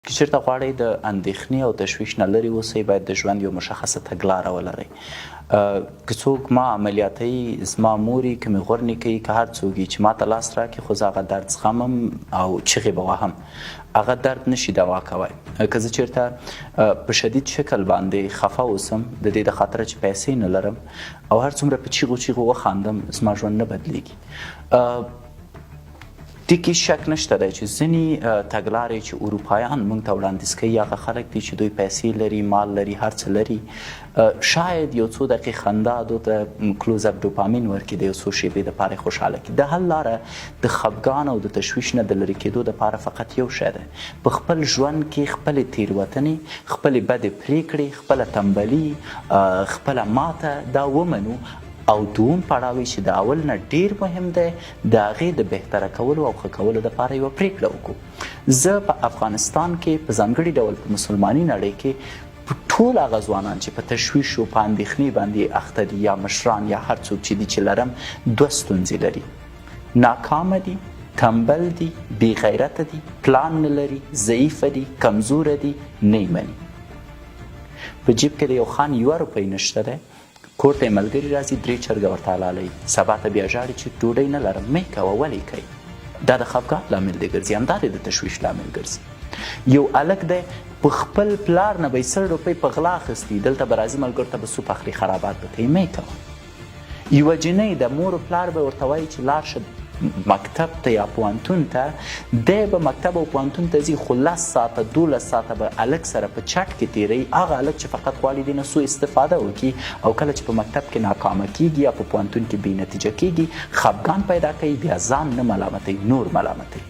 که چېرته غواړئ د اندېښنې او تشویش نه لرې اوسئ باید د ژوند یو مشخصه تګلاره ولرئ. که څوک ما عملیاتوي، زما مور یي، که مې غور نیکه یي، که هر څوک یي چې ما ته لاس راکړي خو زه هغه درد زغمم او چغې به وهم، هغه درد نشي دوا کوی. که زه چېرته په شدید شکل باندې خفه اوسم د دې د خاطره چې پیسې نه لرم او هر څومره په چیغو چیغو وخاندم زما ژوند نه بدلیږي. دې کې شک نشته دی چې ځینې تګلارې چې اروپایان موږ ته وړاندیز کوي هغه خلک دي چې دوی پیسې لري، مال لري، هر څه لري، شاید یو څو دقیقې خندا دو ته کلوز اپ ډوپامین ورکړي د یو څو شېبې دپاره یې خوشحاله کړي. د حل لاره د خفګان او د تشویش نه د لرې کېدو دپاره فقط یو شی دی، په خپل ژوند کې خپلې تېروتنې، خپلې بدې پرېکړې، خپله تنبلي، خپله ماته دا ومنو او دوم پړاو چې د اول نه ډیر مهم دی د هغې د بهتره کولو او ښه کولو دپاره یوه پرېکړه وکړو. زه په افغانستان کې په ځانګړي ډول په مسلماني نړۍ کې ټول هغه ځوانان چې په تشویش او په اندېښنې باندې اخته دي یا مشران یا هر څوک چې دي چې لرم دوه ستونزې لري: ناکامه دي، تنبل دي، بې غیرته دي، پلان نه لري، ضعیفه دي، کمزوره دي، نه یې مني. په جیب کې د یو خان یوه روپۍ نشته دی، کور ته یې ملګري راځي 3 چرګه ورته حلالوي، سبا ته بیا ژاړي چې ډوډۍ نه لرم. مه یې کوه، ولې کوي؟ دا د خفګان لامل دی ګرځي، همدا دی د تشویش لامل ګرځي. یو هلک دی په خپل پلار نه به یې 100 روپۍ په غلا اخیستي، دلته به راځي ملګرو ته به سوپ اخلي، خرابات به کوي. مه یې کوه. یوه جنۍ د مور و پلار به ورته وایي چې لاړ شه مکتب ته یا پوهنتون ته، دی به مکتب او پوهنتون ته ځي خو 10 ساعته 12 ساعته به هلک سره په چټ کې تېروي. هغه هلک چې فقط غواړي دې نه سوء استفاده وکړي او کله چې په مکتب کې ناکامه کیږي یا په پوهنتون کې بې نتیجه کیږي خفګان پیدا کوي، بیا ځان نه ملامتوي، نور ملامتوي.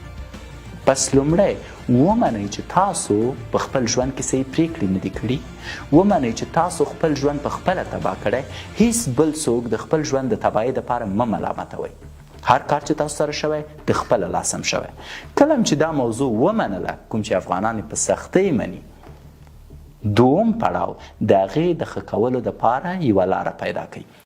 پس لومړی ومنئ چې تاسو په خپل ژوند کې صحیح پرېکړې نه دي کړي، ومنئ چې تاسو خپل ژوند په خپله تباه کړی، هیڅ بل څوک د خپل ژوند د تباهۍ دپاره مه ملامتوئ. هر کار چې تاسو سره شوی د خپله لاس هم شوی. کله چې دا موضوع ومنله، کوم چې افغانان په سختۍ مني، دوم پړاو د هغې د ښه کولو دپاره یوه لاره پیدا کوي.